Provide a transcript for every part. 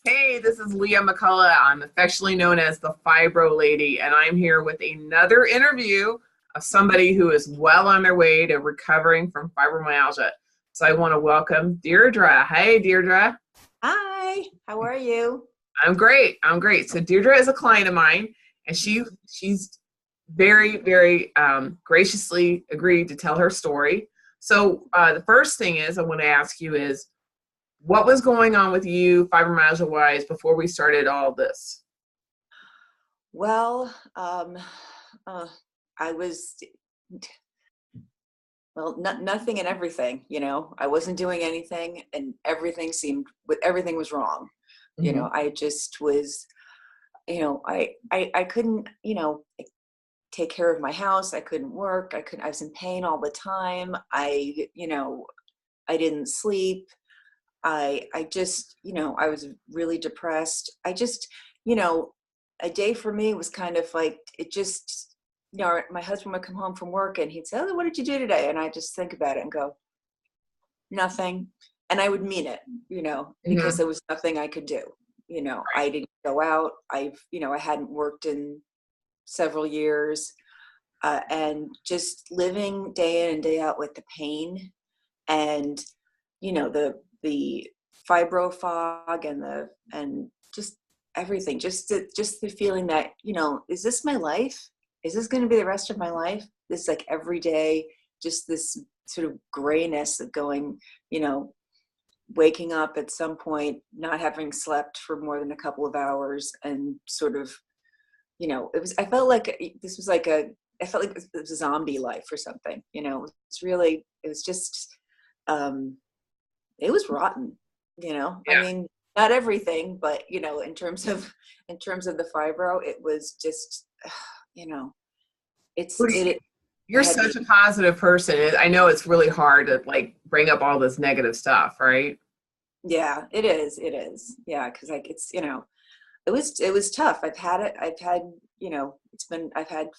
Hey, this is Leah McCullough. I'm affectionately known as the Fibro Lady, and I'm here with another interview of somebody who is well on their way to recovering from fibromyalgia. So I want to welcome Dierdre. Hey, Dierdre. Hi, how are you? I'm great. I'm great. So Deirdre is a client of mine, and she's very graciously agreed to tell her story. So the first thing is I want to ask you is what was going on with you fibromyalgia wise before we started all this? Well, uh, I was, well, nothing and everything, I wasn't doing anything and everything was wrong. Hmm. I just was, I couldn't, take care of my house. I couldn't work. I was in pain all the time. I didn't sleep. I just, I was really depressed. You know, a day for me was kind of like it just, my husband would come home from work and he'd say, "Oh, what did you do today?" And I just think about it and go, "Nothing." And I would mean it, because Hmm. there was nothing I could do. I didn't go out. I hadn't worked in several years, and just living day in and day out with the pain and the fibro fog and just everything, just the feeling that, is this my life? Is this going to be the rest of my life? This, like, every day, just this sort of grayness of going, you know waking up at some point not having slept for more than a couple of hours, and sort of, I felt like this was like I felt like it was a zombie life or something. It was just, um it was rotten. I Yeah. mean, not everything, but, in terms of the fibro, it was just, you know I You're had such me. a positive person. I know it's really hard to like bring up all this negative stuff, right? Yeah, it is, yeah, because, like, it was tough. I've had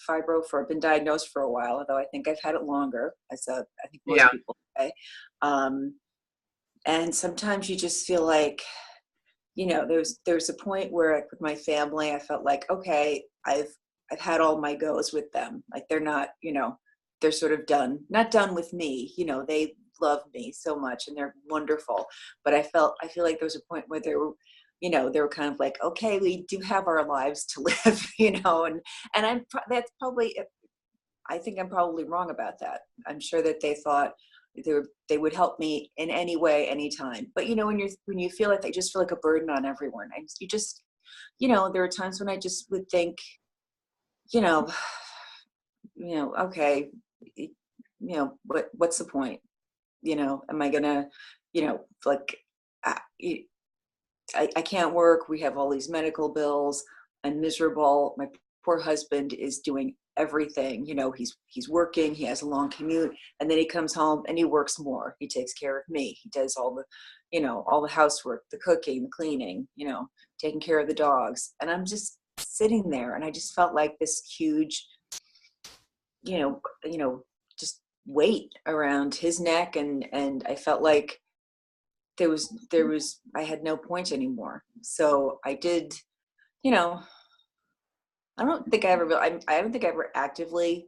fibro for I've been diagnosed for a while, although I think I've had it longer, I think Yeah. most people say. um and sometimes you just feel like, there's a point where, like, with my family, I felt like, okay, I've had all my goes with them. Like, they're not, they're sort of done, not done with me. They love me so much and they're wonderful. But I feel like there was a point where they were kind of like, okay, we do have our lives to live, and that's probably, I think I'm probably wrong about that. I'm sure that they thought they would help me in any way, anytime. But, when you feel like they just feel like a burden on everyone, and you just, there were times when I just would think, you know, okay, what's the point? Am I gonna, like, I, I can't work. We have all these medical bills. I'm miserable. My poor husband is doing everything. He's working. He has a long commute, and then he comes home and he works more. He takes care of me. He does all the housework, the cooking, the cleaning. Taking care of the dogs. And I'm just sitting there, and I just felt like this huge, just weight around his neck, and I felt like I had no point anymore. So I did, you know, I don't think I ever really, I don't think I ever actively,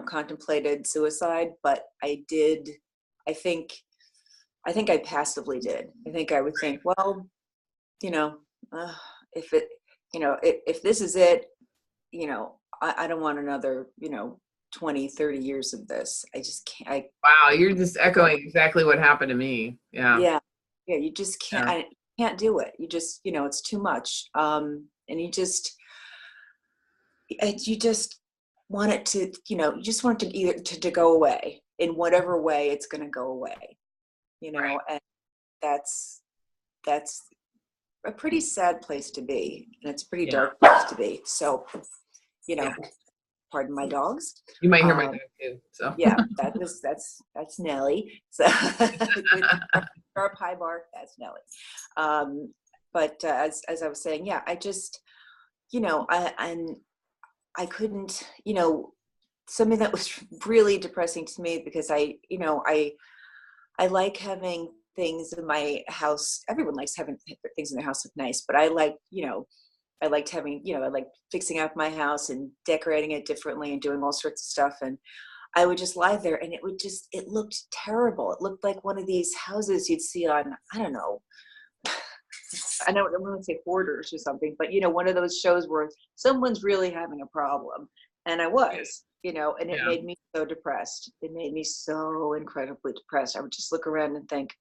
contemplated suicide, but I did. I think, I think I passively did. I think I would think, well, you know, uh, if it, if this is it, I don't want another, 20, 30 years of this. I just can't, Wow, you're just I, echoing exactly what happened to me. Yeah. yeah, yeah, you just can't, Yeah. I can't do it. You just, it's too much. And you just want it to, you just want it to either to go away in whatever way it's going to go away, Right. and that's, that's a pretty sad place to be. And it's a pretty Yeah. dark place to be. So, you Yeah. know, pardon my dogs. You might hear my Um, dog too. So yeah, that's Nellie. So with sharp high bark, that's Nellie. But as I was saying, yeah, I just, and I couldn't, something that was really depressing to me, because I like having things in my house. Everyone likes having things in their house look nice, but I like, I liked having, I like fixing up my house and decorating it differently and doing all sorts of stuff. And I would just lie there and it looked terrible. It looked like one of these houses you'd see on, I don't know, I don't want to say Hoarders or something, but one of those shows where someone's really having a problem. And I was, and it made me so depressed. It made me so incredibly depressed. I would just look around and think,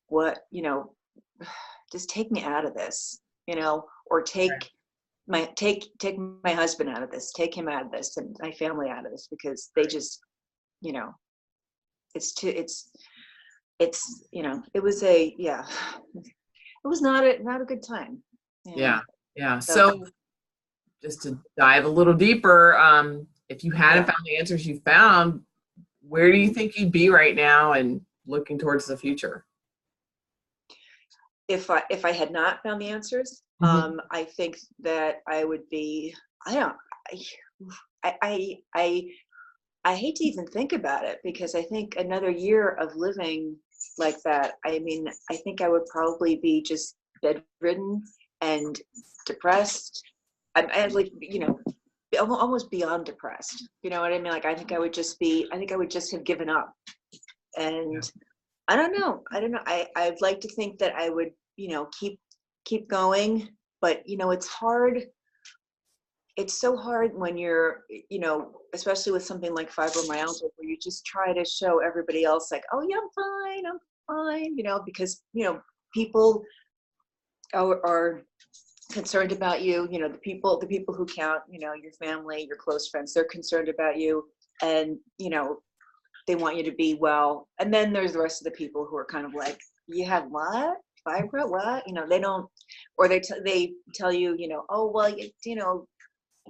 what, just take me out of this, or take my husband out of this, take him out of this, and my family out of this, because they just, it was not a good time. Yeah. So just to dive a little deeper, if you hadn't found the answers you found, where do you think you'd be right now and looking towards the future? If I had not found the answers, I think that I would be, I hate to even think about it, because I think another year of living like that, I mean, I think I would probably be just bedridden and depressed. I'm like, almost beyond depressed. You know what I mean? Like, I think I would just have given up. And I don't know. I'd like to think that I would, keep going, but it's hard. It's so hard when you're, especially with something like fibromyalgia, where you just try to show everybody else like, oh yeah, I'm fine, because, people are concerned about you, the people who count, your family, your close friends, they're concerned about you, and, they want you to be well. And then there's the rest of the people who are kind of like, you have what? Fibro? What? They don't, or they tell you, oh, well,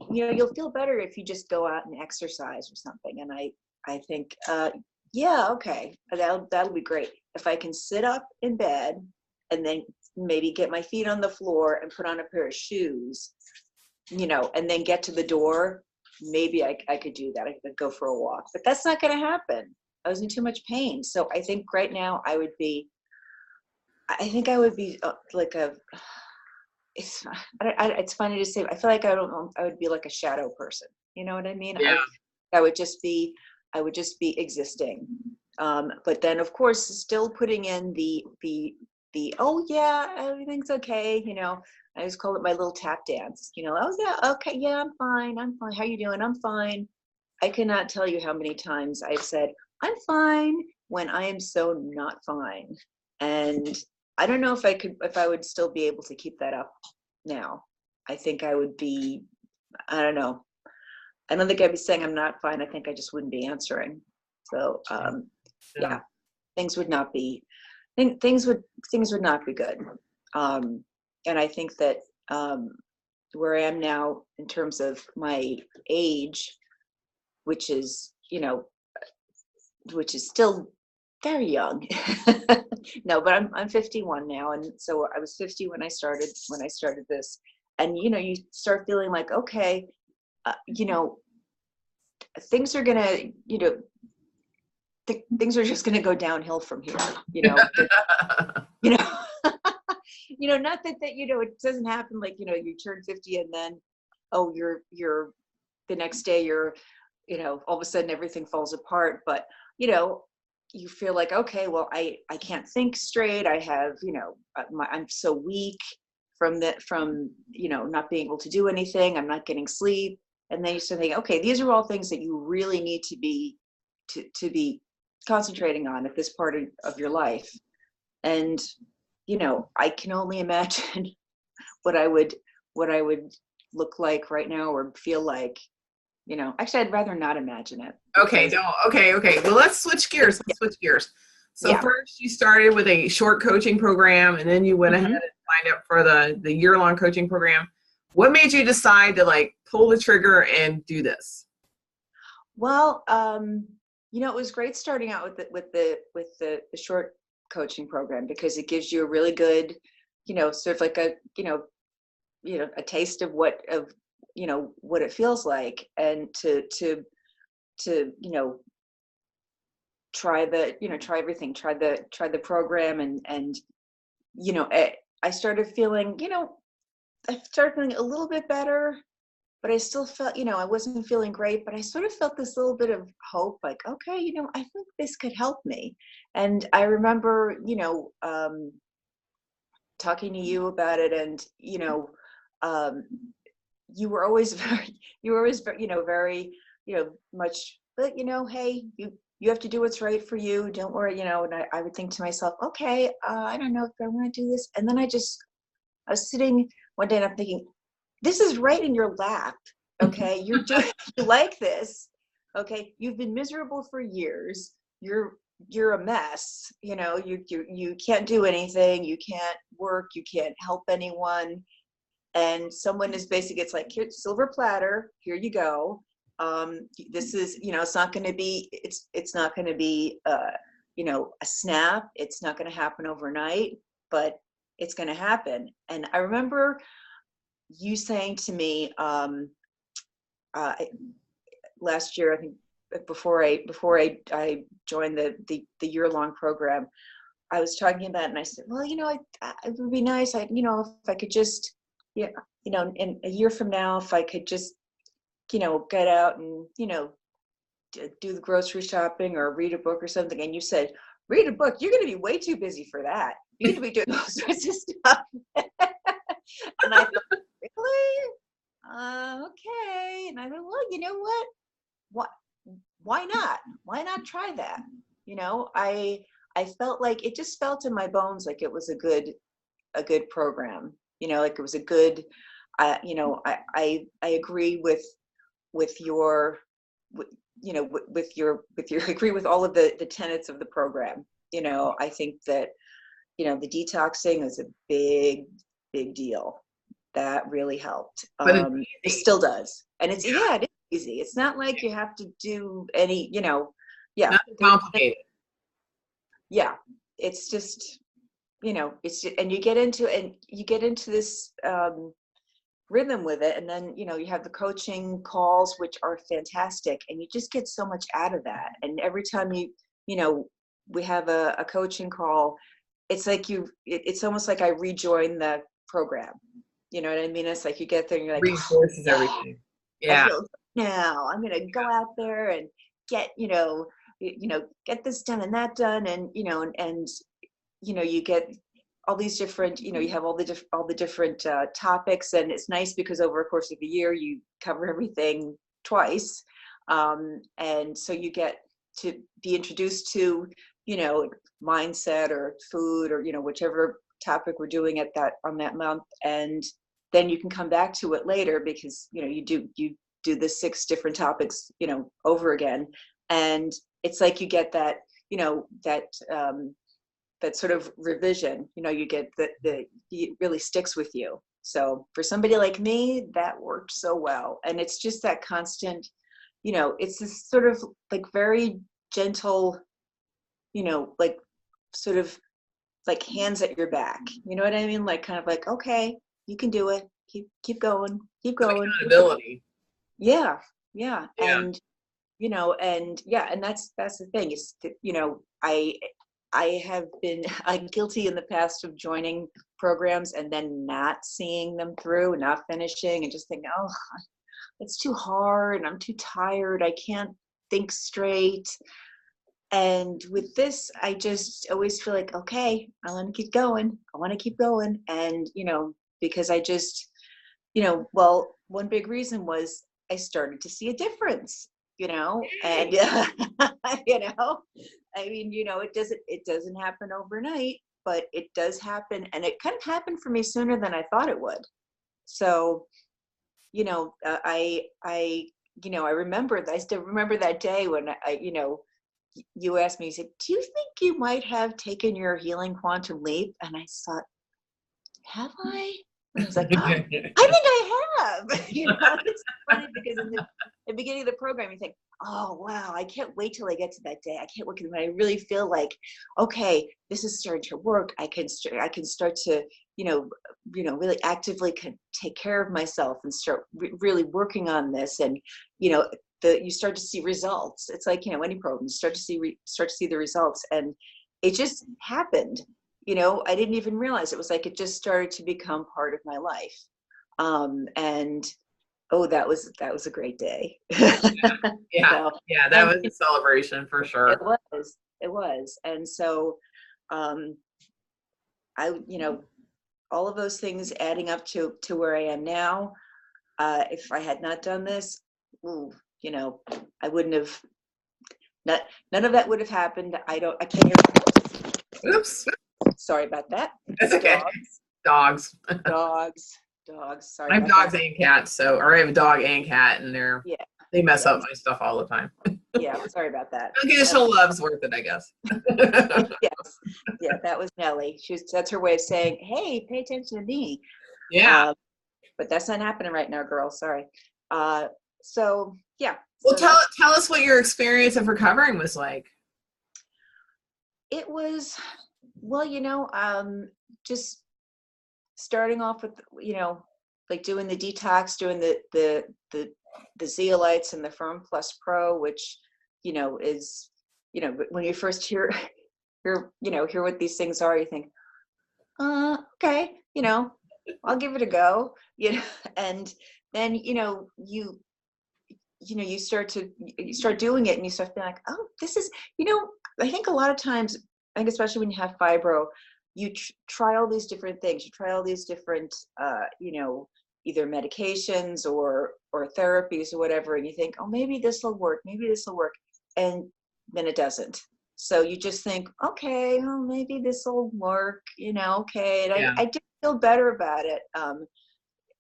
you'll feel better if you just go out and exercise or something. And I think, yeah, okay, that'll be great. If I can sit up in bed and then maybe get my feet on the floor and put on a pair of shoes, and then get to the door, maybe I could do that. I could go for a walk, but that's not going to happen. I was in too much pain. So I think right now I would be like it's funny to say. I feel like I would be like a shadow person. You know what I mean? Yeah. I would just be existing. But then of course still putting in the oh yeah, everything's okay. I just call it my little tap dance. Oh yeah, okay, yeah, I'm fine. How you doing? I'm fine. I cannot tell you how many times I've said I'm fine when I am so not fine. And I don't know if I would still be able to keep that up now. I think I would be, I don't know. I don't think I'd be saying I'm not fine. I think I just wouldn't be answering. So yeah, things would not be good. And I think that where I am now in terms of my age, which is still very young. No, but I'm 51 now, and so I was 50 when I started this. And you start feeling like, okay, things are gonna, things are just gonna go downhill from here. Not that it doesn't happen like you turn 50 and then you're the next day you're all of a sudden everything falls apart, but you feel like, okay, well, I can't think straight. I have, I'm so weak from not being able to do anything. I'm not getting sleep. And then you start thinking, okay, these are all things that you really need to be concentrating on at this part of your life. And, I can only imagine what I would look like right now or feel like. Actually, I'd rather not imagine it. Okay. Well, let's switch gears. So first you started with a short coaching program, and then you went ahead and signed up for the year-long coaching program. What made you decide to pull the trigger and do this? Well, it was great starting out with the short coaching program, because it gives you a really good, sort of like a taste of what it feels like, and to try everything, try the program. And, I started feeling, I started feeling a little bit better, but I still felt, I wasn't feeling great, but I sort of felt this little bit of hope, like, okay, I think this could help me. And I remember, talking to you about it, and, um, you were always very, very, much, but, hey, you have to do what's right for you. Don't worry, and I would think to myself, okay, I don't know if I want to do this. And then I was sitting one day and I'm thinking, this is right in your lap. Okay. You're doing, you like this. Okay. You've been miserable for years. You're a mess. You can't do anything. You can't work. You can't help anyone. And someone is basically, it's like, here, silver platter, here you go. This is, it's not going to be, it's not going to be, a snap. It's not going to happen overnight, but it's going to happen. And I remember you saying to me, last year, I think before I joined the year-long program, I was talking about it, and I said, well, it would be nice. If I could just, in a year from now, if I could just, get out and, do the grocery shopping or read a book or something. And you said, read a book. You're going to be way too busy for that. You're going to be doing all sorts of stuff. And I thought, really? Okay. And I thought, well, you know what? Why not? Why not try that? I felt like it just felt in my bones like it was a good program. Like it was a good. I agree with your, I agree with all of the tenets of the program. I think that, the detoxing is a big deal. That really helped. But it still does. And it is easy. It's not like you have to do any, nothing complicated. Yeah. It's just, and you get into this, rhythm with it. And then, you have the coaching calls, which are fantastic. And you just get so much out of that. And every time we have a coaching call, it's like it's almost like I rejoin the program. You know what I mean? It's like you get there and you're like, reinforces everything. Yeah. I feel now I'm going to go out there and get, get this done and that done. And, and you get all these different, you have all the different topics, and it's nice because over the course of a year, you cover everything twice. And so you get to be introduced to, mindset or food or, whichever topic we're doing on that month. And then you can come back to it later because, you do the 6 different topics, over again. And it's like you get that, that sort of revision, you get it really sticks with you. So for somebody like me, that worked so well. And it's just that constant, it's this sort of like very gentle, like sort of like hands at your back. You know what I mean? Like kind of like, okay, you can do it. Keep going. Accountability. Yeah. And, and that's the thing is, I have been guilty in the past of joining programs and then not seeing them through, not finishing, and just thinking, oh, it's too hard and I'm too tired. I can't think straight. And with this, I just always feel like, okay, I want to keep going. And, because I just, well, one big reason was I started to see a difference, and, I mean, it doesn't happen overnight, but it does happen. And it kind of happened for me sooner than I thought it would. So, I remember, I still remember that day when you asked me, you said, do you think you might have taken your healing quantum leap? And I thought, have I? And I was like, oh, I think I have. It's funny because in the beginning of the program, you think, oh, wow, I can't wait till I get to that day. I can't wait, because when I really feel like, okay, this is starting to work. I can start to, really actively take care of myself and start really working on this. And, you start to see results. It's like, any program, you start to see the results, and it just happened. I didn't even realize it was like, it just started to become part of my life. And oh, that was a great day. Yeah. So, Yeah. That was a celebration for sure. it was. And so, I, all of those things adding up to where I am now. If I had not done this, ooh, I wouldn't have, none of that would have happened. I can't hear. Oops. Sorry about that. That's okay. Dogs. Sorry. I have about dogs that. and cats, or I have a dog and cat, and they mess up my stuff all the time. Yeah, sorry about that. Unconditional love's worth it, I guess. Yes. Yeah, that was Nellie. That's her way of saying, hey, pay attention to me. Yeah. But that's not happening right now, girl. Sorry. So yeah. Well, so tell us what your experience of recovering was like. It was, well, just starting off with, like doing the detox, doing the zeolites and the Firm Plus Pro, which, is, when you first hear what these things are, you think, okay, I'll give it a go, and then, you start doing it, and you start being like, oh, this is, I think a lot of times, I think especially when you have fibro, you try all these different things. You try all these different, either medications or therapies or whatever, and you think, oh, maybe this will work, and then it doesn't. So you just think, okay, well, maybe this will work, okay. And I did feel better about it. And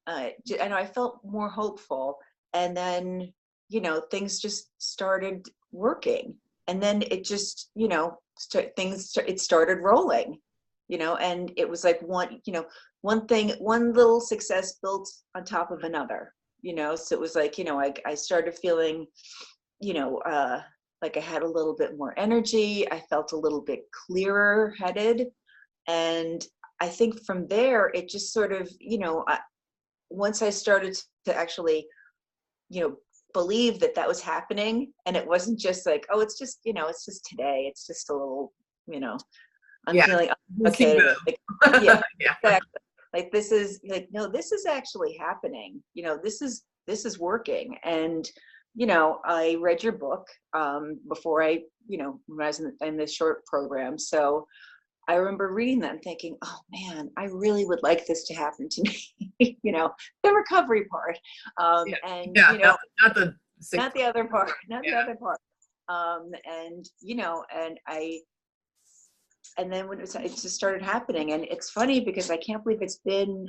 I felt more hopeful. And then, things just started working. And then it just, it started rolling, and it was like one little success built on top of another, so it was like, I started feeling, like I had a little bit more energy. I felt a little bit clearer headed. And I think from there, it just sort of, once I started to actually, believe that was happening, and it wasn't just like, oh, it's just, it's just today. It's just a little, I'm feeling okay. Like, yeah, exactly. Like this is like, no, this is actually happening. This is working. And, I read your book before I, when I was in this short program. So I remember reading that and thinking, oh man, I really would like this to happen to me. The recovery part. And not the not the other part, the other part. And then when it just started happening, and it's funny because I can't believe it's been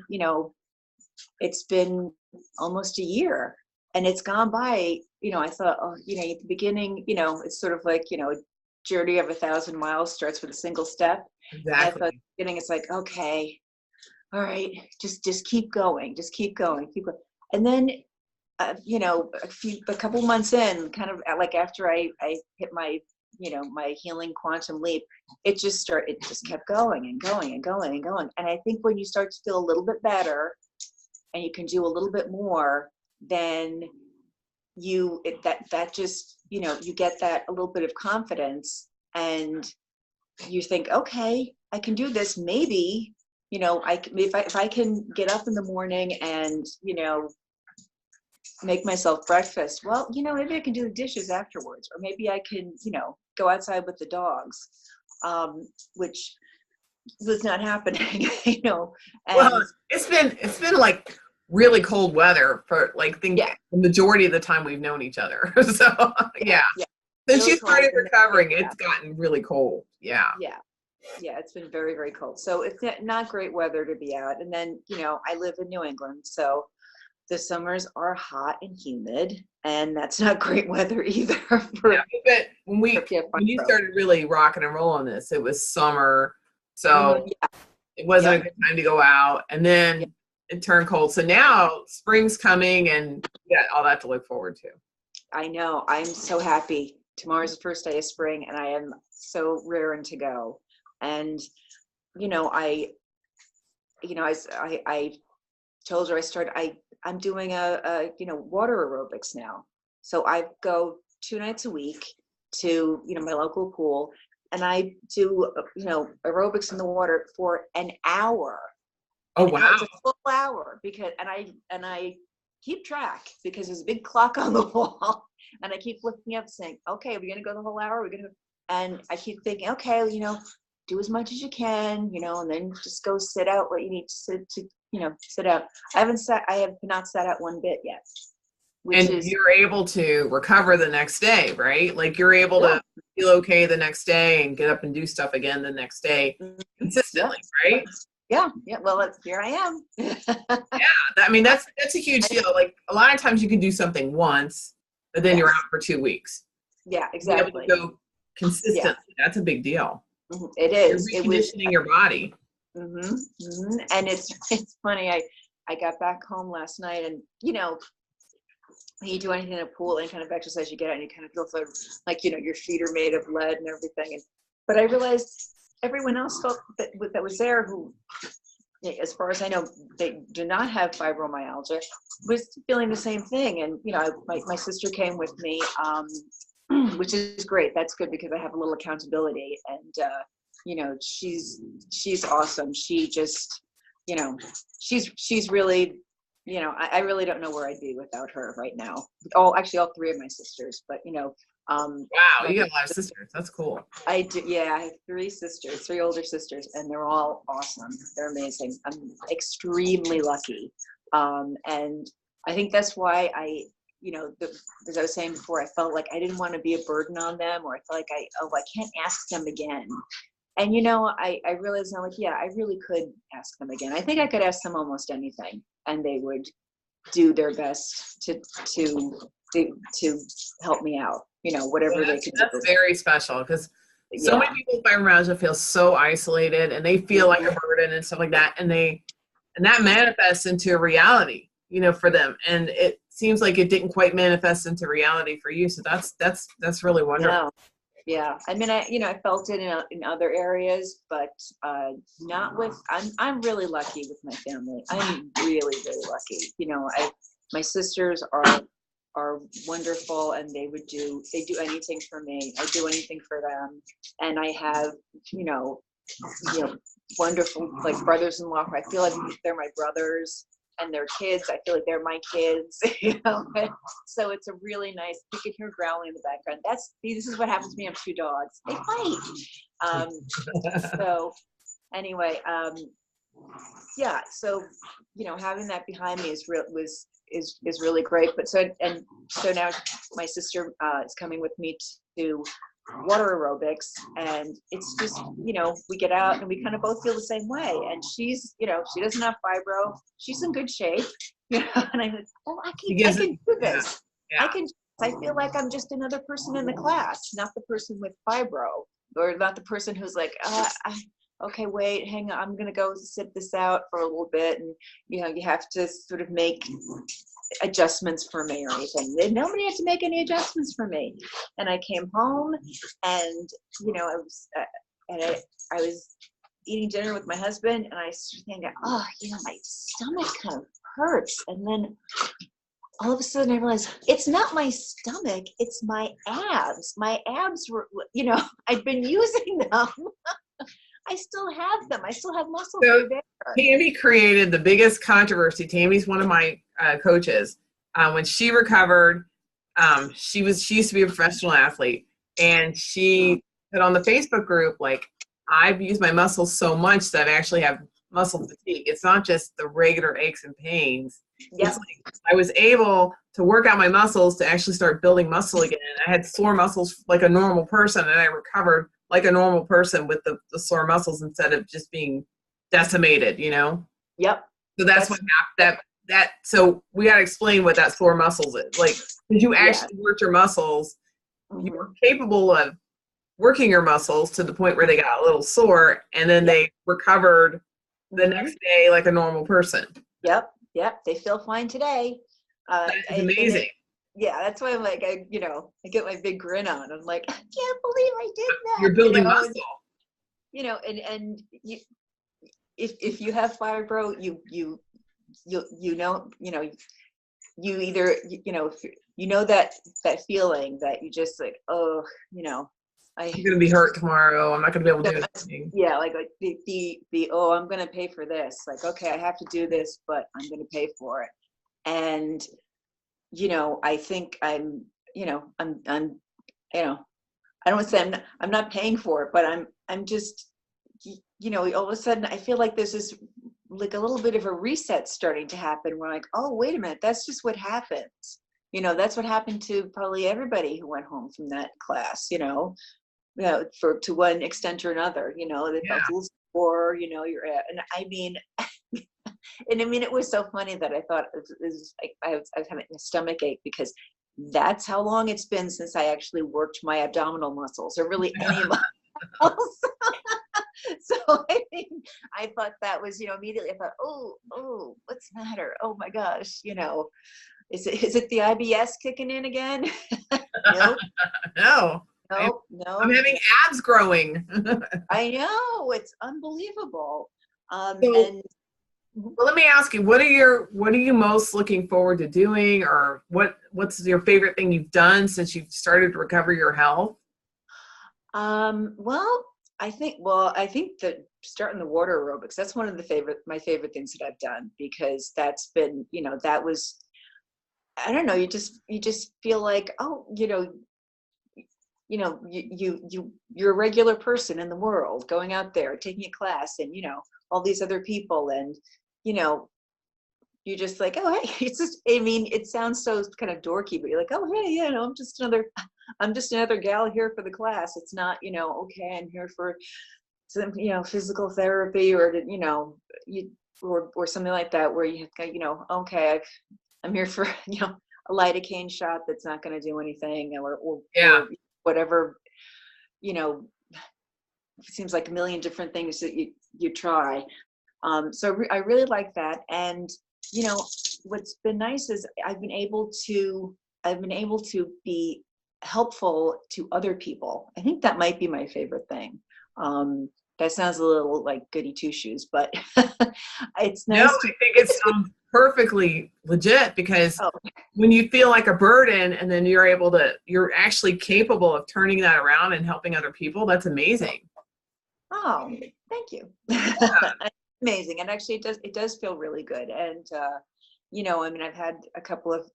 almost a year, and it's gone by. I thought, oh, at the beginning, it's sort of like, a journey of 1,000 miles starts with a single step. Exactly. I thought at the beginning, it's like, okay, all right, just keep going, keep going. And then, a couple months in, kind of like after I hit my, my healing quantum leap, it just kept going and going and going and going. And I think when you start to feel a little bit better and you can do a little bit more, then you get that a little bit of confidence, and you think, okay, I can do this. Maybe, if I can get up in the morning and, make myself breakfast, well, maybe I can do the dishes afterwards, or maybe I can, go outside with the dogs, which was not happening, And well, it's been like really cold weather for like the majority of the time we've known each other. So yeah. Since you started recovering, it's gotten really cold. Yeah, it's been very, very cold. So it's not great weather to be out. And then, I live in New England, so the summers are hot and humid, and that's not great weather either. But when you started really rocking and rolling this, it was summer, so it wasn't a good time to go out, and then it turned cold. So now spring's coming, and all that to look forward to. I know. I'm so happy. Tomorrow's the first day of spring, and I am so raring to go. And I told her I'm doing a water aerobics now. So I go 2 nights a week to, my local pool, and I do, aerobics in the water for an hour. Oh, wow. It's a full hour because, and I keep track because there's a big clock on the wall, and I keep looking up saying, okay, are we going to go the whole hour? We're going to, and I keep thinking, okay, do as much as you can, and then just go sit out what you need to sit out. I have not sat out one bit yet. And you're able to recover the next day, right? Like you're able to feel okay the next day and get up and do stuff again the next day consistently, right? Yeah. Well, here I am. That's a huge deal. Like a lot of times you can do something once, but then you're out for 2 weeks. Yeah, exactly. Be able to go consistently. Yeah. That's a big deal. It is. You're reconditioning your body. And it's funny. I got back home last night, and when you do anything in a pool, any kind of exercise, you get out and you kind of feel so like, your feet are made of lead and everything. But I realized everyone else felt that was there who, as far as I know, they do not have fibromyalgia, was feeling the same thing. And, my sister came with me, which is great. That's good because I have a little accountability. And, she's awesome. She just, she's really, I really don't know where I'd be without her right now. Actually, all 3 of my sisters, but wow, you got a lot of sisters. That's cool. I do. Yeah, I have 3 sisters, 3 older sisters, and they're all awesome. They're amazing. I'm extremely lucky, and I think that's why as I was saying before, I felt like I didn't want to be a burden on them, or I felt like I can't ask them again. And I realized now, I really could ask them again. I think I could ask them almost anything, and they would do their best to help me out. Whatever they could do. That's very special because so many people with fibromyalgia feel so isolated, and they feel like a burden and stuff like that, and that manifests into a reality, for them. And it seems like it didn't quite manifest into reality for you. So that's really wonderful. No. Yeah, I mean, I felt it in other areas, but not with. I'm really lucky with my family. I'm really, really lucky. My sisters are wonderful, and they do anything for me. I do anything for them, and I have wonderful brothers-in-law. I feel like they're my brothers. And their kids, I feel like they're my kids, So it's a really nice. You can hear growling in the background. This is what happens to me. I have 2 dogs. They fight. So anyway, So having that behind me is really great. But so now my sister is coming with me to water aerobics, and it's just we get out and we kind of both feel the same way. And she's she doesn't have fibro, she's in good shape, and I'm like, I can do this. I feel like I'm just another person in the class, not the person with fibro, or not the person who's like, okay, wait, hang on, I'm gonna go sit this out for a little bit, and you have to sort of make adjustments for me or anything. Nobody had to make any adjustments for me. And I came home, and I was eating dinner with my husband, and I started thinking, my stomach kind of hurts. And then all of a sudden I realized it's not my stomach, it's my abs. My abs were, I'd been using them. I still have them. I still have muscles there. Tammy created the biggest controversy. Tammy's one of my coaches. When she recovered, she used to be a professional athlete, and she put on the Facebook group, like, I've used my muscles so much that I actually have muscle fatigue. It's not just the regular aches and pains. Yep. It's like I was able to work out my muscles to actually start building muscle again. I had sore muscles like a normal person, and I recovered like a normal person with the sore muscles instead of just being decimated, Yep. So that's what happened. So we got to explain what that sore muscles is. Like, did you actually work your muscles? You were capable of working your muscles to the point where they got a little sore, and then they recovered the next day like a normal person. Yep. They feel fine today. That's amazing. That's why I'm like, I get my big grin on. I'm like, I can't believe I did that. You're building muscle. And if you have fibro, you either, you know, that feeling that you just like, oh, I'm going to be hurt tomorrow. I'm not going to be able to do anything. Yeah, like the oh, I'm going to pay for this. Like, okay, I have to do this, but I'm going to pay for it. And I think I'm I don't want to say I'm not paying for it, but I'm just, all of a sudden I feel like there's this, like a little bit of a reset starting to happen. We're like, oh, wait a minute, that's just what happens. That's what happened to probably everybody who went home from that class, to one extent or another, they felt a little sore, and I mean, and I mean, it was so funny that I thought it was like I was having a stomach ache because that's how long it's been since I actually worked my abdominal muscles, or really any of my muscles. So I mean, I thought that was, immediately I thought, oh, what's the matter? Oh my gosh, is it the IBS kicking in again? Nope. No. No. I'm having abs growing. I know, it's unbelievable. Well, let me ask you, what are you most looking forward to doing, or what's your favorite thing you've done since you've started to recover your health? Well, I think that starting the water aerobics, that's one of my favorite things that I've done, because that's been, that was, I don't know, you just feel like, oh, you're a regular person in the world, going out there, taking a class, and, all these other people, and, you're just like, oh, hey, it's just, I mean, it sounds so kind of dorky, but you're like, oh, hey, I'm just another gal here for the class. It's not, okay, I'm here for some, physical therapy, or, or something like that, where you okay, I'm here for, a lidocaine shot that's not going to do anything, or whatever, it seems like a million different things that you try. So I really like that. And, what's been nice is I've been able to be helpful to other people. I think that might be my favorite thing. That sounds a little like goody two shoes, but it's nice. No, I think it sounds perfectly legit, because when you feel like a burden and then you're actually capable of turning that around and helping other people, that's amazing. Oh, thank you. Yeah. Amazing. And actually it does feel really good. And, I mean, I've had a couple of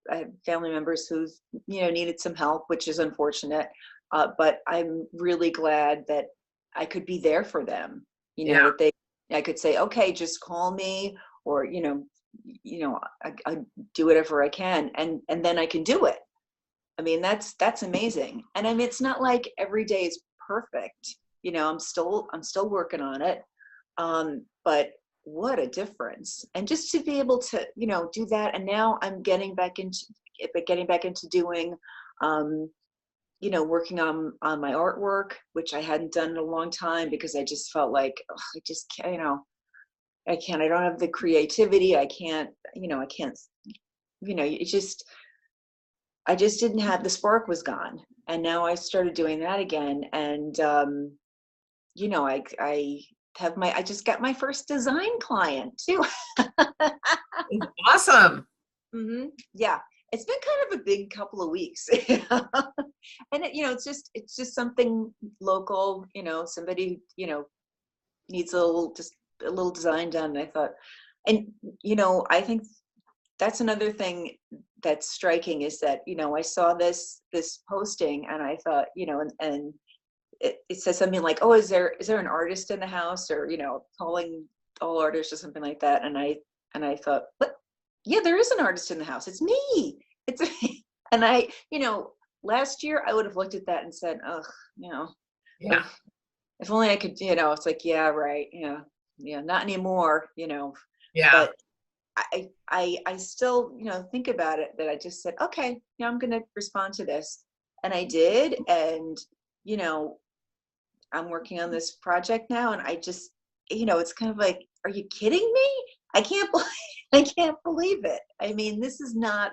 family members who've, needed some help, which is unfortunate. But I'm really glad that I could be there for them, that I could say, okay, just call me, or, I do whatever I can, and then I can do it. I mean, that's amazing. And I mean, it's not like every day is perfect. I'm still working on it. But what a difference. And just to be able to, do that. And now I'm getting back into doing, working on my artwork, which I hadn't done in a long time, because I just felt like, I just can't, I don't have the creativity. I can't, I just didn't have, the spark was gone. And now I started doing that again. And, I just got my first design client too. Awesome. Mm-hmm. Yeah. It's been kind of a big couple of weeks. And it's just something local, somebody, needs a little design done. And I thought, and, I think that's another thing that's striking, is that, I saw this posting, and I thought, and it says something like, oh, is there an artist in the house, or, calling all artists, or something like that. And I thought, what? Yeah, there is an artist in the house. It's me. It's me. And I, last year I would have looked at that and said, oh, Yeah. if only I could, it's like, yeah, right. Yeah. Not anymore, Yeah. But I still, think about it, that I just said, okay, I'm going to respond to this. And I did. And, I'm working on this project now, and I just, it's kind of like, are you kidding me? I can't believe it. I mean, this is not,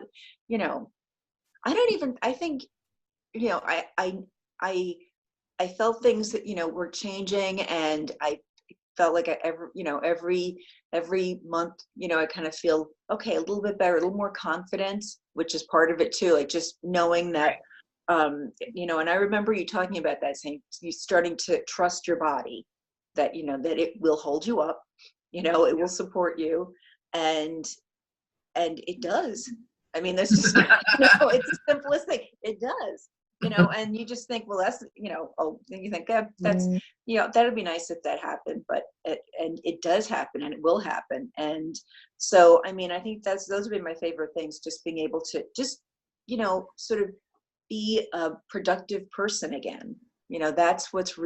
I think, I felt things that, were changing, and I felt like every month, I kind of feel okay, a little bit better, a little more confident, which is part of it too. Like just knowing that, and I remember you talking about that, saying you starting to trust your body, that, that it will hold you up, it will support you. And it does. I mean, that's just, it's the simplest thing. It does, and you just think, well, that's, then you think that's, that'd be nice if that happened, but and it does happen, and it will happen. And so, I mean, I think those would be my favorite things, just being able to just, sort of be a productive person again. That's what's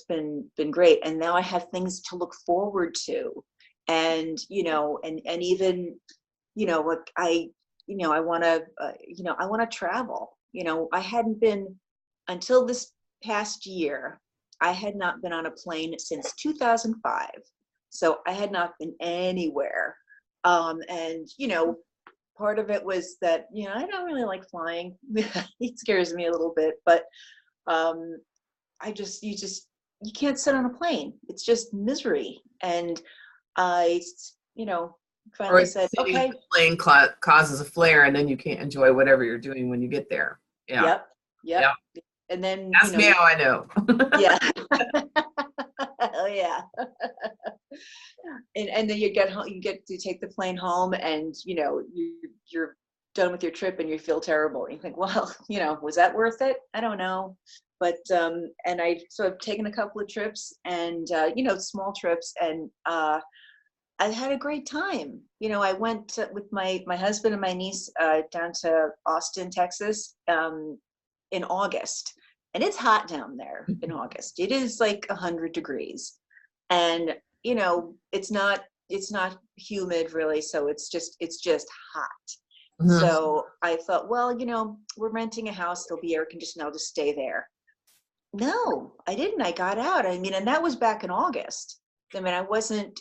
been great. And now I have things to look forward to. And, and even, like I want to, I want to travel. I hadn't been, until this past year, I had not been on a plane since 2005. So I had not been anywhere. And, part of it was that, I don't really like flying. It scares me a little bit, but you can't sit on a plane. It's just misery. And I, finally said, okay. The plane causes a flare, and then you can't enjoy whatever you're doing when you get there. Yeah. Yep. And then ask me how I know. Yeah. Oh yeah. And then you get home, you get to take the plane home, and you're done with your trip, and you feel terrible. You think, well, was that worth it? I don't know. But and I've taken a couple of trips, and small trips, and I had a great time. I went with my husband and my niece down to Austin, Texas, in August, and it's hot down there in August. It is like 100 degrees, and it's not humid really, so it's just hot. Mm-hmm. So I thought, well, we're renting a house, there'll be air conditioning, I'll just stay there. No, I didn't. I got out. I mean, and that was back in August. I mean, I wasn't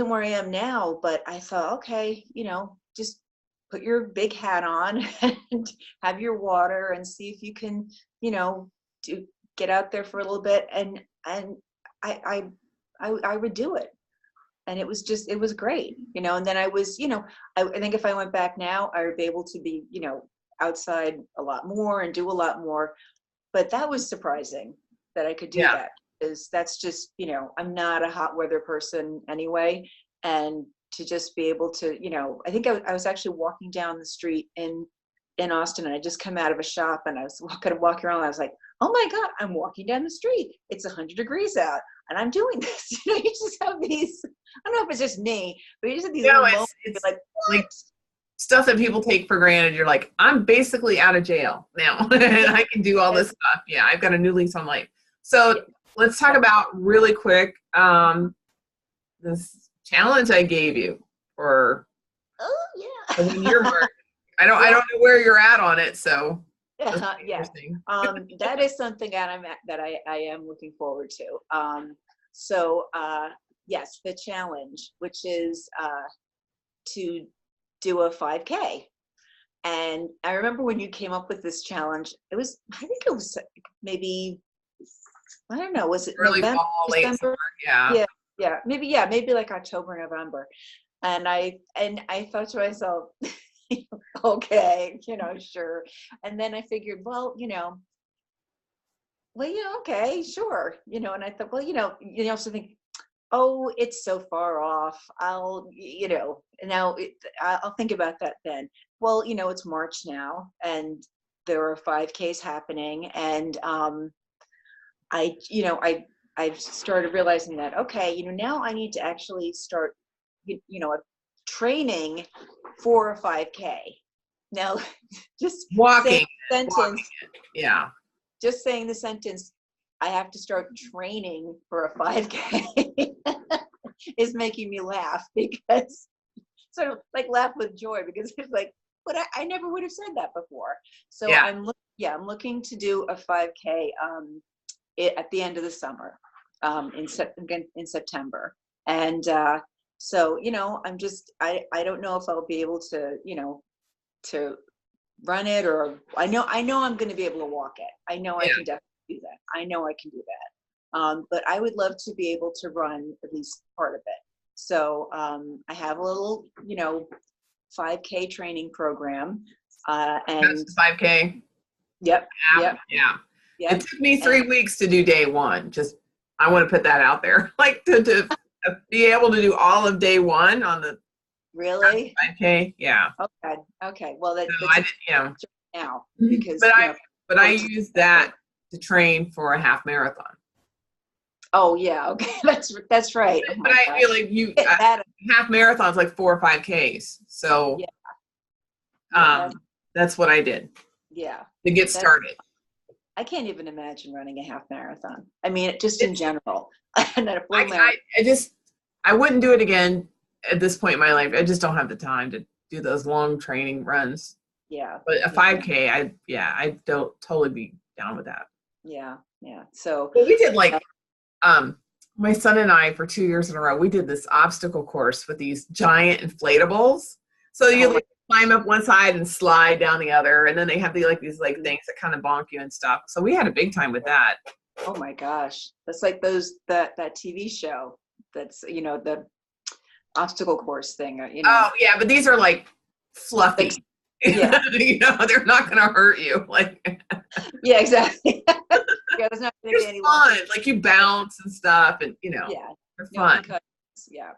where I am now, but I thought, okay, just put your big hat on and have your water, and see if you can, get out there for a little bit. And I would do it. And it was great, and then I was, I think if I went back now, I would be able to be, outside a lot more and do a lot more. But that was surprising that I could do that. Is that's just, I'm not a hot weather person anyway. And to just be able to, I think I was actually walking down the street in Austin, and I just come out of a shop, and I was walking around, and I was like, oh my God, I'm walking down the street. It's 100 degrees out, and I'm doing this. You just have these, I don't know if it's just me, but you just have these little moments. It's like, what? Like stuff that people take for granted. You're like, I'm basically out of jail now, and I can do all this stuff. Yeah, I've got a new lease on life. So let's talk about really quick this challenge I gave you for. Oh yeah. The 1 year mark. I don't know where you're at on it, so. Yeah. That is something that I am looking forward to. Yes, the challenge, which is to do a 5K. And I remember when you came up with this challenge, I think it was maybe, I don't know, was it early November, fall, late December? summer, Maybe like October, November. And I thought to myself, okay, sure. And then I figured, well, okay, sure. And I thought, well, you also think, oh, it's so far off. I'll think about that then. Well, it's March now, and there are 5Ks happening. And I've started realizing that, okay, now I need to actually start, training for a 5K. Now, just walking sentence. Yeah. Just saying the sentence, I have to start training for a 5K is making me laugh, because sort of like laugh with joy, because it's like, but I never would have said that before. So I'm looking to do a 5K at the end of the summer, in September. And so, I'm just, I don't know if I'll be able to, to run it, or I know I'm going to be able to walk it. I know I can definitely do that. I know I can do that. But I would love to be able to run at least part of it. So I have a little, 5K training program. And That's 5K. yep, yep, Yeah. yep. It took me 3 weeks to do day one. Just, I want to put that out there. Like to be able to do all of day one on the Really? 5K. Yeah. Okay. Okay. Well, So that's I did, now because but I used that to train for a half marathon. Oh yeah. Okay. That's right. Oh But I feel like half marathons like 4 or 5Ks. So that's what I did. Yeah. To get started. I can't even imagine running a half marathon. I mean, just in general. And then a full marathon. I wouldn't do it again at this point in my life. I just don't have the time to do those long training runs. Yeah. But a 5K, I'd totally be down with that. Yeah. Yeah. So we did like, my son and I, for 2 years in a row, we did this obstacle course with these giant inflatables. So you like climb up one side and slide down the other, and then they have these things that kind of bonk you and stuff. So we had a big time with that. Oh my gosh, that's like that TV show. That's the obstacle course thing. Oh yeah, but these are like fluffy. Yeah. They're not going to hurt you. Like. Yeah, exactly. Yeah, there's not going to be any fun. Like you bounce and stuff, and yeah, they're fun. Yeah.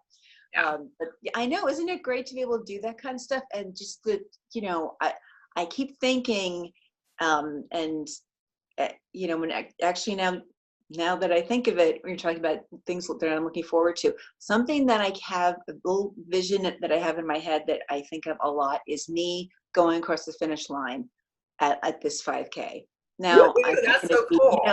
But I know, isn't it great to be able to do that kind of stuff? And just the, I keep thinking, and when actually now that I think of it, when you're talking about things that I'm looking forward to, something that I have a little vision that I have in my head that I think of a lot is me going across the finish line at this 5K. Now, that's so cool.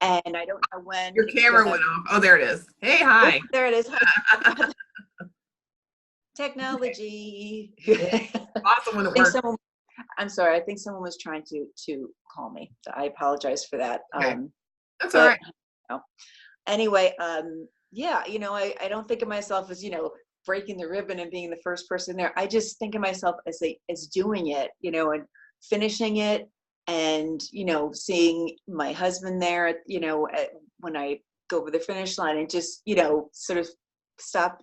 And I don't know when your camera went off. Oh, there it is. Hey, hi. Oh, there it is. Technology. Awesome when it works. I'm sorry. I think someone was trying to call me. So I apologize for that. Okay. That's all right. Anyway, I don't think of myself as breaking the ribbon and being the first person there. I just think of myself as doing it, and finishing it. And, seeing my husband there, when I go over the finish line and just, sort of stop,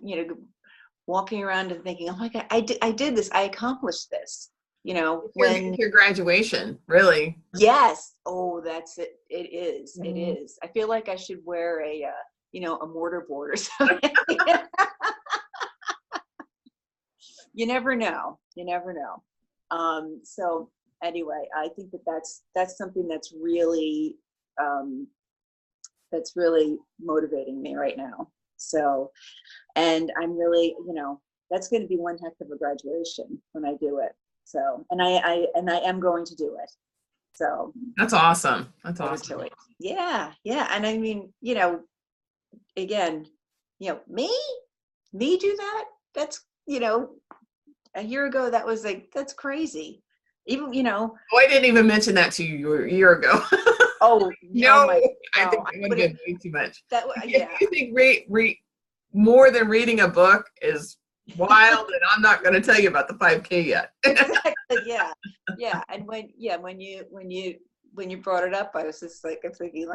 walking around and thinking, oh my God, I did this. I accomplished this, when your graduation, really. Yes. Oh, that's it. It is. Mm-hmm. It is. I feel like I should wear a mortar board or something. You never know. So anyway, I think that's something that's really motivating me right now. So, and I'm really, that's going to be one heck of a graduation when I do it. So, and I am going to do it. So that's awesome. That's awesome. Yeah. Yeah. And I mean, again, me do that. That's, a year ago, that was that's crazy. Even, Oh, I didn't even mention that to you a year ago. Oh, no. I think that would have been way too much. Yeah. You think read more than reading a book is wild, and I'm not going to tell you about the 5K yet. Exactly. Yeah. Yeah. And when you brought it up, I was just I'm thinking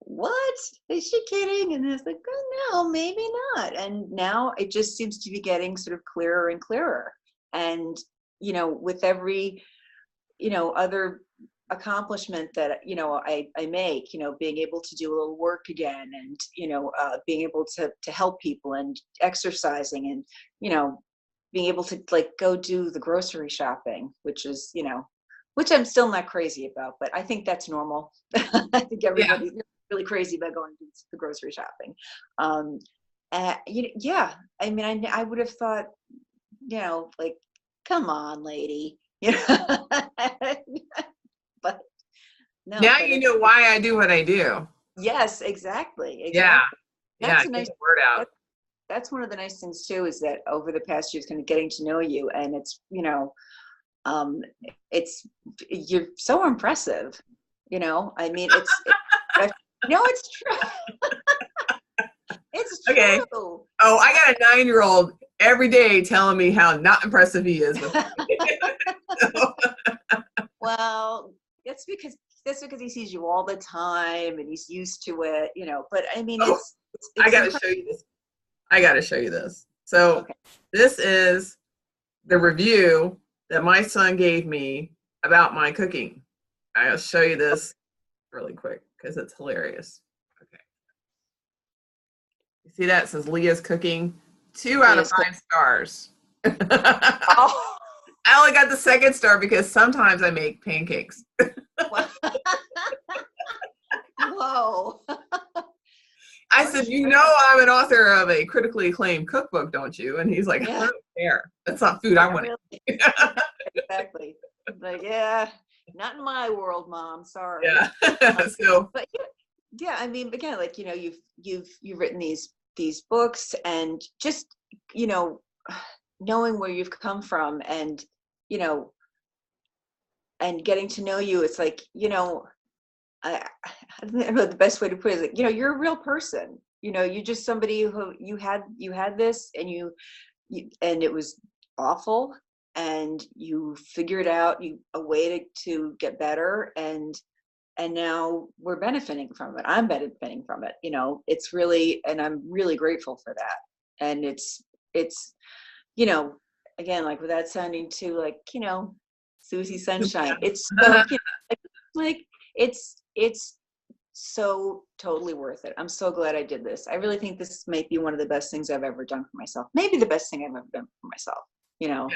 what? Is she kidding? And it's oh no, maybe not. And now it just seems to be getting sort of clearer and clearer. And, with every, other accomplishment that, I make, being able to do a little work again and, being able to help people and exercising and, being able to go do the grocery shopping, which is, which I'm still not crazy about, but I think that's normal. I think everybody's really crazy about going to the grocery shopping. Yeah, I mean, I would have thought, come on, lady, but no. Now you know why I do what I do. Yes, exactly. Yeah. That's a nice word out. That's one of the nice things too, is that over the past years, kind of getting to know you, and it's, you're so impressive. I mean, it's true. It's true. Okay. Oh, I got a 9-year-old every day telling me how not impressive he is. Well, that's because he sees you all the time and he's used to it, you know. But I mean, Oh, I it's got to show you this. I got to show you this. So this is the review that my son gave me about my cooking. I'll show you this really quick because it's hilarious. Okay. You see that? It says Leah's cooking. 2 out of 5 stars. Oh. I only got the 2nd star because sometimes I make pancakes. Whoa. I said, you know, I'm an author of a critically acclaimed cookbook, don't you? And he's like, I don't care. That's not food I want to eat. Exactly. Like, yeah, not in my world, Mom. Sorry. Yeah. But yeah, I mean, again, like, you know, you've written these books, and just, you know, knowing where you've come from, and, you know, and getting to know you, it's like, you know, I don't know the best way to put it is, like, you know, you're a real person. You know, you're just somebody who you had this, and you and it was awful, and you figured out a way to get better, and now we're benefiting from it. I'm benefiting from it. You know, it's really, and I'm really grateful for that. And it's, you know, again, like, without sounding too, like, you know, Susie Sunshine, it's so, you know, like it's so totally worth it. I'm so glad I did this. I really think this might be one of the best things I've ever done for myself. Maybe the best thing I've ever done for myself, you know.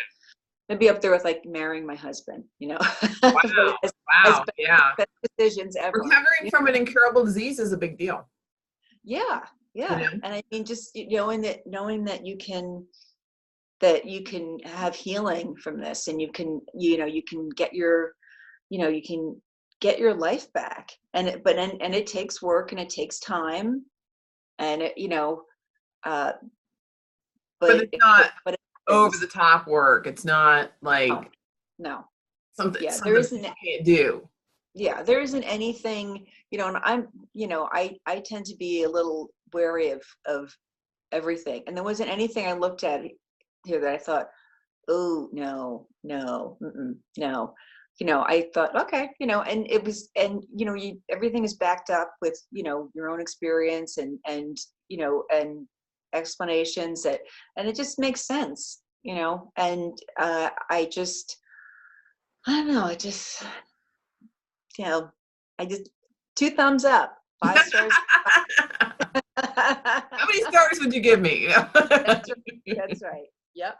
It'd be up there with, like, marrying my husband, you know. Wow. Wow. Yeah. Best decisions ever. Recovering from an incurable disease is a big deal. Yeah. Yeah. You know? And I mean, just knowing that you can have healing from this, and you can get your, you can get your life back. And it takes work, and it takes time, and it, you know, but it's not over the top work. It's not like no. Something there isn't, you can't do. Yeah, there isn't anything, you know, and I'm, you know, I tend to be a little wary of everything. And there wasn't anything I looked at here that I thought, oh, no. You know, I thought, okay, you know, and it was, and, you know, everything is backed up with, you know, your own experience, and, you know, and explanations and it just makes sense, you know. And I don't know, you know, I just 2 thumbs up, 5 stars. How many stars would you give me? That's right. Yep.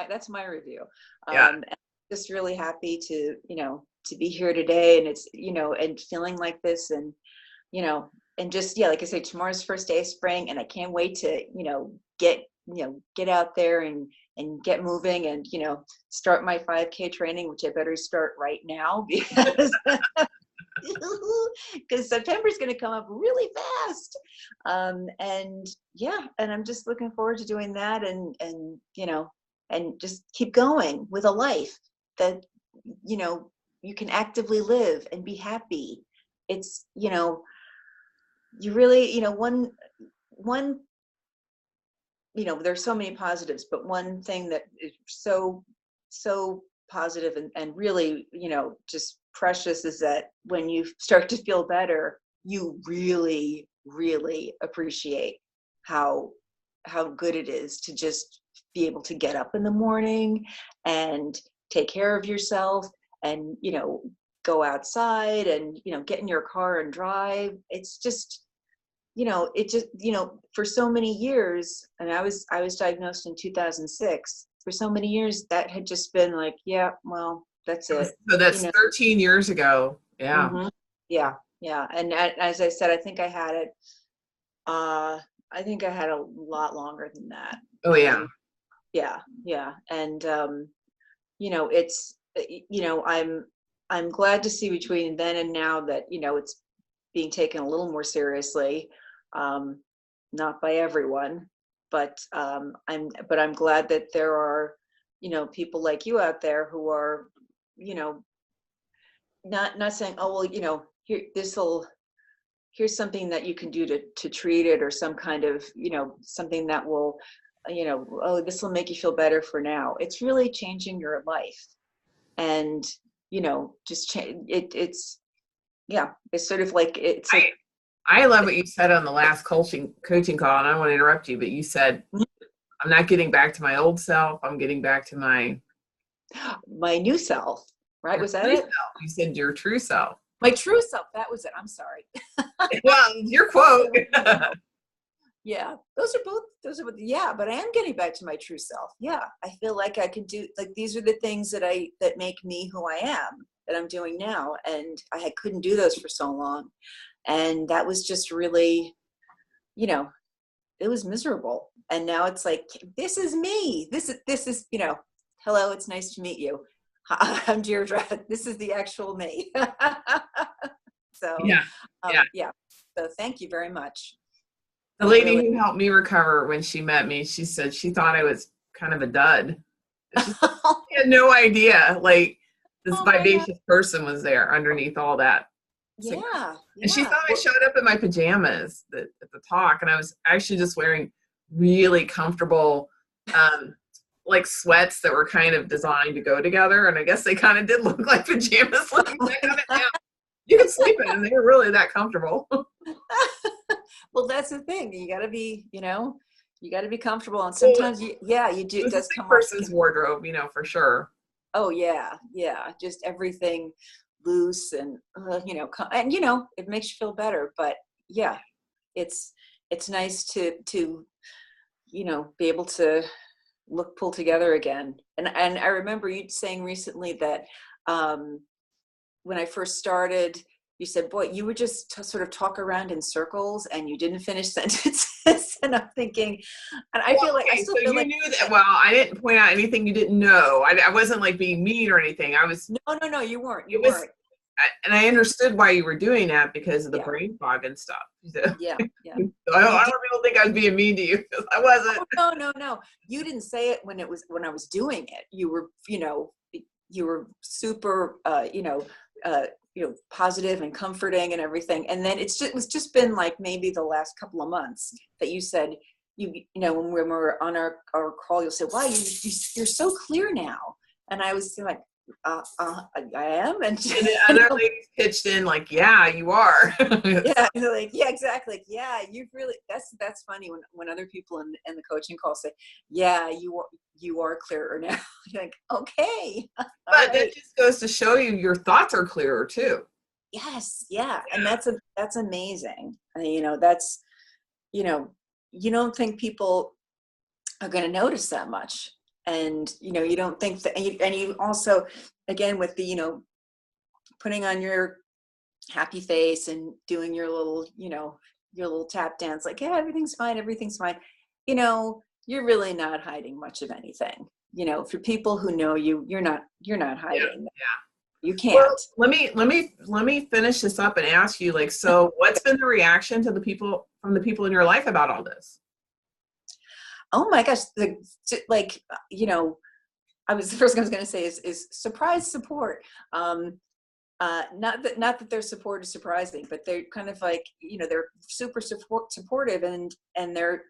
That's my review. And just really happy to, you know, to be here today, and it's, you know, and feeling like this, and, you know, and just, yeah, like I say, tomorrow's first day of spring, and I can't wait to, you know, get out there and get moving, and, you know, start my 5K training, which I better start right now, because September is going to come up really fast. And yeah, and I'm just looking forward to doing that, and you know, and just keep going with a life that, you know, you can actively live and be happy. It's, you know, you really, you know, one, you know, there's so many positives, but one thing that is so positive and really, you know, just precious, is that when you start to feel better, you really, really appreciate how good it is to just be able to get up in the morning and take care of yourself, and, you know, go outside, and, you know, get in your car and drive. It's just, you know, it just, you know, for so many years, and I was diagnosed in 2006. For so many years, that had just been like, yeah, well, that's it. So that's, you know, 13 years ago. Yeah. Mm-hmm. Yeah. Yeah. And as I said, I think I had it, I think I had a lot longer than that. Oh, yeah. Yeah. Yeah. And, you know, it's, you know, I'm glad to see between then and now that, you know, it's being taken a little more seriously. Not by everyone, but I'm glad that there are, you know, people like you out there who are, you know, not saying, oh, well, you know, here's something that you can do to treat it, or some kind of, you know, something that will, you know, oh, this will make you feel better for now. It's really changing your life. And just change it's sort of like, it's like, I love what you said on the last coaching call, and I don't want to interrupt you, but you said, I'm not getting back to my old self. I'm getting back to my new self, right? Was that true it? self. You said your true self. My true self. That was it. I'm sorry. Well, your quote. Yeah, yeah, but I am getting back to my true self. Yeah, I feel like I can do, like, these are the things that make me who I am, that I'm doing now, and couldn't do those for so long, and that was just really, it was miserable. And now it's like, this is me. This is, hello, it's nice to meet you. I'm Dierdre. This is the actual me. So, Yeah. yeah. So thank you very much. The lady who helped me recover, when she met me, she said she thought I was kind of a dud. She had no idea, like, this vivacious person was there underneath all that. Yeah. And she thought I showed up in my pajamas at the talk, and I was actually just wearing really comfortable, like, sweats that were kind of designed to go together. And I guess they kind of did look like pajamas. You could sleep in, and they were really that comfortable. Well, that's the thing. You got to be, you got to be comfortable. And sometimes, you do. It does come off. Person's wardrobe, for sure. Oh yeah, yeah. Just everything loose and it makes you feel better. But yeah, it's nice to be able to pull together again. And I remember you saying recently that when I first started, you said, boy, you would just sort of talk around in circles and you didn't finish sentences. And I'm thinking, and I feel like, I still feel like you knew that. Well, I didn't point out anything you didn't know. I wasn't like being mean or anything. I was. No, you weren't. You weren't. And I understood why you were doing that, because of the brain fog and stuff. Yeah. I don't people think I was being mean to you, because I wasn't. Oh, no. You didn't say it when I was doing it. You were, you were super, positive and comforting and everything. And then it was just been like maybe the last couple of months that you said, when we were on our call, you'll say, wow, you're so clear now. And I was like, I am. And other ladies pitched in like, yeah, you are. Yeah, like, yeah, exactly. Like, yeah, you've really, that's funny when other people in the coaching call say, yeah, you are clearer now. You're like, okay. But that just goes to show you your thoughts are clearer too. Yes. Yeah. And that's amazing. That's, you don't think people are going to notice that much. And, you don't think that, and you also, again, with the, putting on your happy face and doing your little tap dance, like, yeah, everything's fine. You're really not hiding much of anything. For people who know you, you're not hiding. Yeah. You can't. Well, let me finish this up and ask you, like, so what's been the reaction from the people in your life about all this? Oh my gosh, the first thing I was going to say is surprise support. Not that their support is surprising, but they're kind of like, they're super supportive, and they're,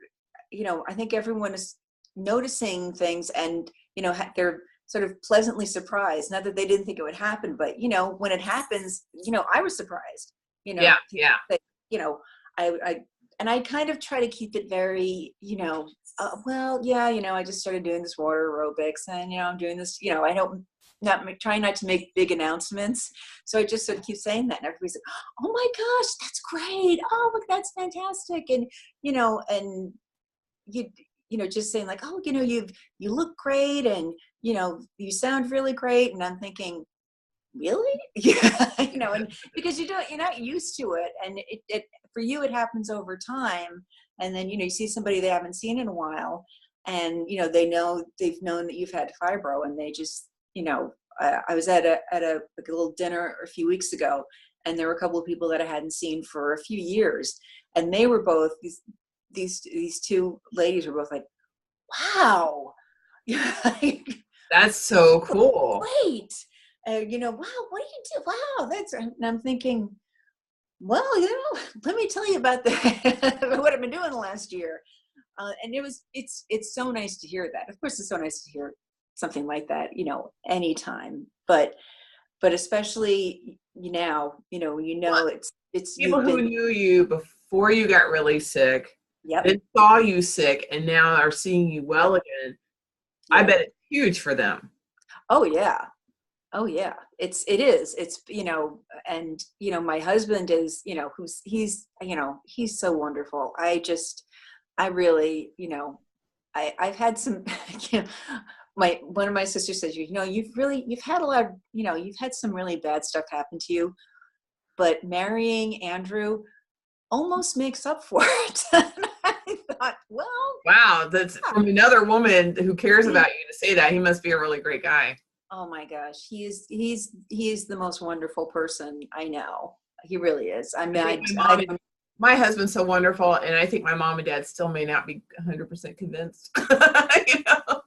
I think everyone is noticing things, and they're sort of pleasantly surprised. Not that they didn't think it would happen, but when it happens, I was surprised. Yeah. That, I kind of try to keep it very, I just started doing this water aerobics, and I'm doing this, trying not to make big announcements. So I just sort of keep saying that, and everybody's like, oh my gosh, that's great. Oh, look, that's fantastic. And, and just saying like, oh, you look great, and, you sound really great. And I'm thinking, really? Yeah. And because you're not used to it. And it for you, it happens over time. And then, you see somebody they haven't seen in a while, and, they've known that you've had fibro, and they just, I was at a little dinner a few weeks ago, and there were a couple of people that I hadn't seen for a few years. And they were both, these two ladies were both like, wow. That's so cool. Great. Wow, what do you do? Wow, and I'm thinking, well, let me tell you about what I've been doing the last year. And it's so nice to hear that. Of course, it's so nice to hear something like that, anytime. But but especially now, it's People you've who been. knew you before you got really sick, Yep. then saw you sick, and now are seeing you well again. I Yep. bet it's huge for them. Oh yeah. Oh yeah. It is. It's, and my husband is, he's so wonderful. I really, I've had some, you know, one of my sisters says, you've had a lot of, you've had some really bad stuff happen to you, but marrying Andrew almost makes up for it. And I thought, well, Wow, that's from another woman who cares about you to say that. He must be a really great guy. oh my gosh, he is the most wonderful person I know. He really is. I I mean, think my husband's so wonderful, and I think my mom and dad still may not be 100% convinced. You know?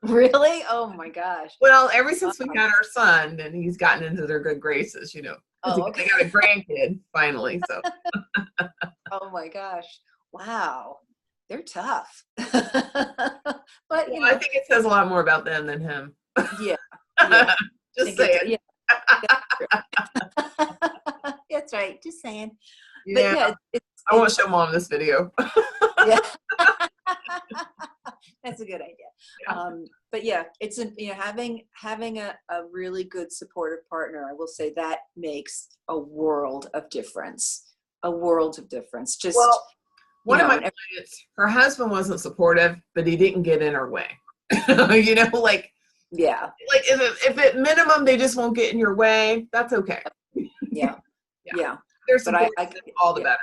really? Oh my gosh. Well, ever since we had our son, and he's gotten into their good graces, 'cause Oh, they okay. got a grandkid finally. So, Oh my gosh. Wow. They're tough. But well, I think it says a lot more about them than him. yeah, yeah. I Just think it, saying. yeah, that's true. That's right. Just saying. But Yeah, yeah, I won't show mom this video. yeah. That's a good idea. Yeah. But yeah, it's having a really good supportive partner. I will say that makes a world of difference. A world of difference. Just Well, one of my and clients, her husband wasn't supportive, but he didn't get in her way. yeah, Like if at minimum they just won't get in your way, that's okay. yeah, Yeah, yeah. their But support is all the yeah, better.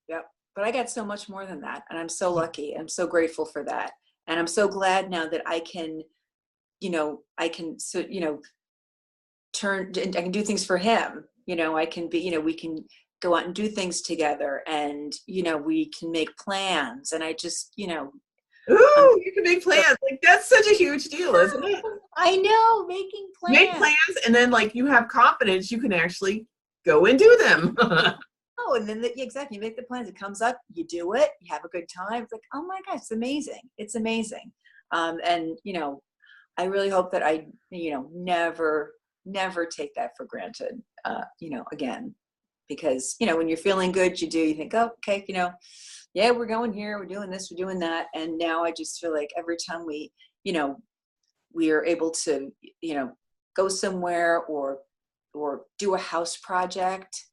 yeah. But I got so much more than that, and I'm so lucky. I'm so grateful for that, and I'm so glad now that I can turn and I can do things for him. I can be, we can go out and do things together, and we can make plans, and I just, I'm Ooh, you can make plans. Like that's such a huge deal, isn't it? I know, making Make plans. plans, and then like you have confidence, you can actually go and do them. Oh, and then exactly, you make the plans. It comes up, you do it, you have a good time. It's like, oh my gosh, it's amazing. It's amazing. And I really hope that I, never take that for granted, again, because, when you're feeling good, you think, oh, okay, yeah, we're going here, we're doing this, we're doing that. And now I just feel like every time you know, we are able to, go somewhere or do a house project,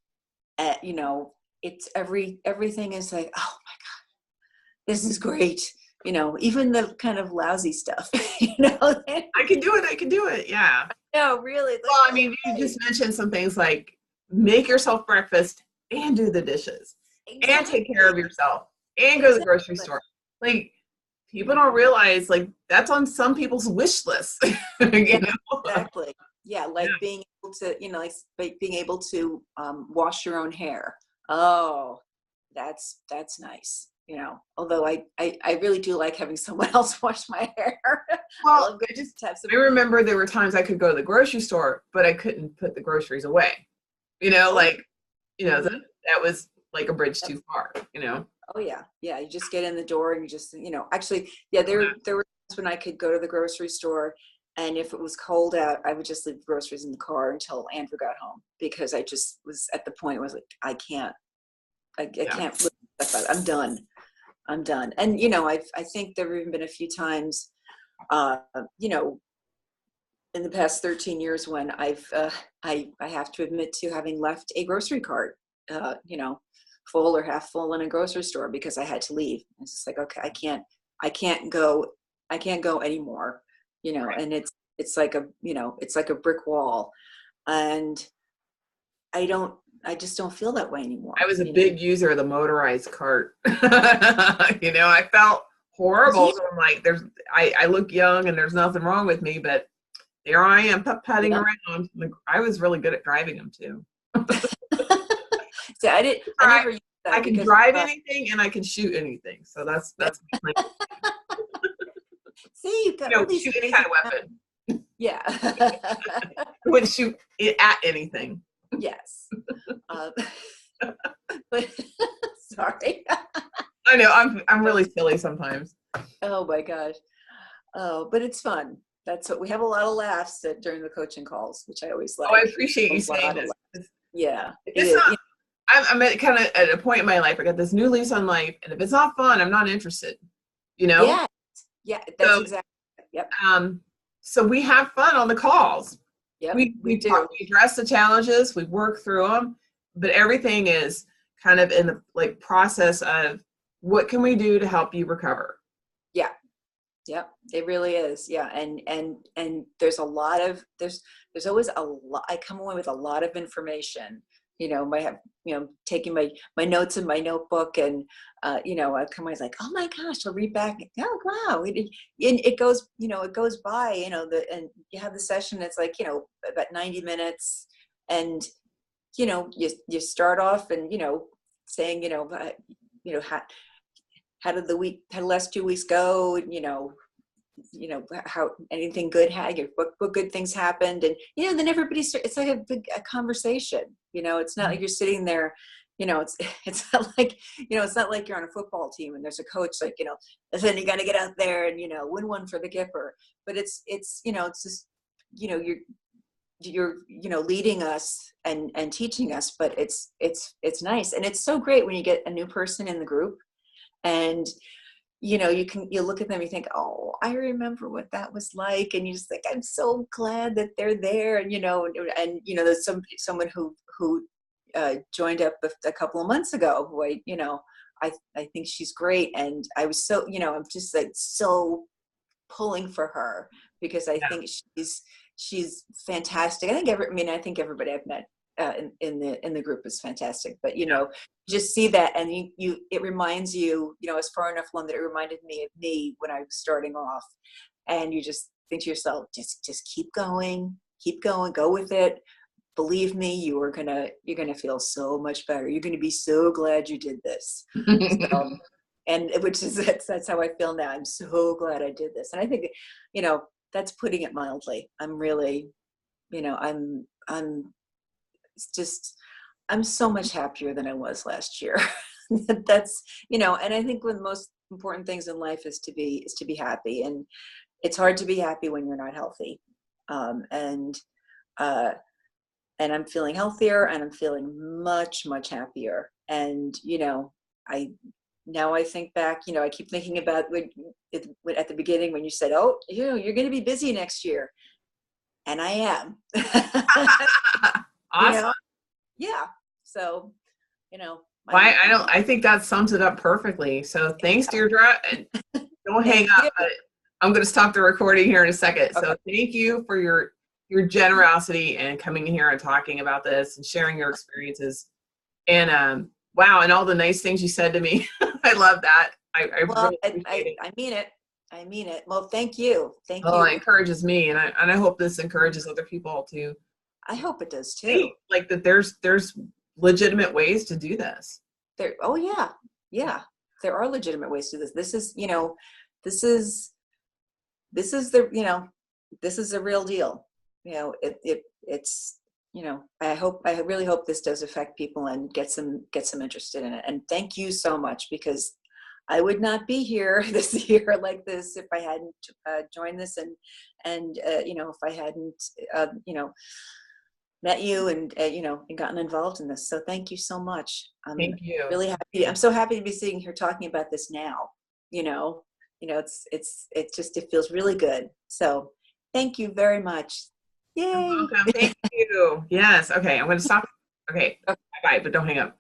it's everything is like, oh my God, this is great. Even the kind of lousy stuff, I can do it. I can do it. Yeah. no, really. Like, Well, I mean, you just mentioned some things like make yourself breakfast and do the dishes and take care exactly, of yourself and go to the grocery exactly. store. Like people don't realize like that's on some people's wish list. Yeah, you know? exactly. Yeah, Yeah. like being able to, like being able to wash your own hair. Oh, that's nice. Although I really do like having someone else wash my hair. I Well, love going to have some. I remember there were times I could go to the grocery store, but I couldn't put the groceries away. Oh, Like, that, hmm that was like a bridge too far. oh yeah, yeah. You just get in the door and you just, actually, yeah. There were times when I could go to the grocery store, and if it was cold out, I would just leave the groceries in the car until Andrew got home, because I just was at the point where I was like, I Yeah. can't live with that. I'm done. I'm done. And I think there have even been a few times, uh, you know, in the past 13 years when I have to admit to having left a grocery cart, full or half full in a grocery store because I had to leave. It's just like, okay, I can't go anymore, Right. and it's like it's like a brick wall, and I just don't feel that way I anymore. was a big user of the motorized cart. I felt horrible. Yeah, 'Cause I'm like, I look young and there's nothing wrong with me, but there I am putting yeah. around. Like, I was really good at driving them too. So I I, never used I that can because drive anything and I can shoot anything. So that's my plan. see, you've got all these Shoot any amazing kind of weapon. yeah. I wouldn't shoot it at anything. Yes. Um, but sorry. I know I'm really silly sometimes. Oh my gosh. Oh, but it's fun. That's what we have, a lot of laughs during the coaching calls, which I always like. Oh, I appreciate A you saying lot of this. laughs. Yeah, If it it's is. not, I'm at kind of at a point in my life. I got this new lease on life, and if it's not fun, I'm not interested. You know. Yeah, yeah, that's So, exactly. Yep, um, so we have fun on the calls. yep, We we talk, do. we address the challenges, we work through them, but everything is kind of in the like process of what can we do to help you recover. Yeah, yep, it really is. Yeah, and there's a lot of there's always a lot. I come away with a lot of information. I have taking my notes in my notebook, and I come away like, oh my gosh, I'll read back. Oh wow, it goes it goes by and you have the session. It's like about 90 minutes, and you start off and saying how did the last 2 weeks go, and how anything good what good things happened, and then it's like a conversation. It's not like you're sitting there, it's not like it's not like you're on a football team and there's a coach like then you got to get out there and win one for the Gipper. But it's it's just you're leading us and teaching us, but it's nice, and it's so great when you get a new person in the group, and you look at them, you think, oh, I remember what that was like, and you just think, I'm so glad that they're there, and there's someone who joined up a couple of months ago who I think she's great, and I was so I'm just like so pulling for her because I Yeah. think she's fantastic. I think everybody I've met in the group is fantastic, but just see that, and it reminds it's far enough along that it reminded me of me when I was starting off, and you just think to yourself, just keep going, go with it. Believe me, you're gonna feel so much better. You're gonna be so glad you did this. So, and which is that's how I feel now. I'm so glad I did this, and I think that's putting it mildly. I'm really I'm it's just I'm so much happier than I was last year. That's and I think one of the most important things in life is to be happy, and it's hard to be happy when you're not healthy. And I'm feeling healthier, and I'm feeling much happier. And I now I think back, I keep thinking about at the beginning when you said, oh, you're going to be busy next year, and I am. you Awesome. know yeah, so I think that sums it up perfectly. So thanks, Deirdre. And don't hang thank up. you. I'm going to stop the recording here in a second. Okay. So thank you for your generosity and coming in here and talking about this and sharing your experiences. And wow, and all the nice things you said to me. I love that. I really appreciate it. I mean it. I mean it. Well, thank you. Oh, it encourages me, and I hope this encourages other people to I hope it does too. see, like that there's legitimate ways to do this. Oh yeah. Yeah. There are legitimate ways to do this. This is, this is this is the real deal. It's I really hope this does affect people and get some interested in it. And thank you so much, because I would not be here this year like this if I hadn't joined this, and if I hadn't met you and and gotten involved in this. So thank you so much. Thank you. Really happy. I'm so happy to be sitting here talking about this now. It feels really good. So thank you very much. Yay. You're welcome. Thank you. Yes. Okay. I'm going to stop. Okay. Bye, but don't hang up.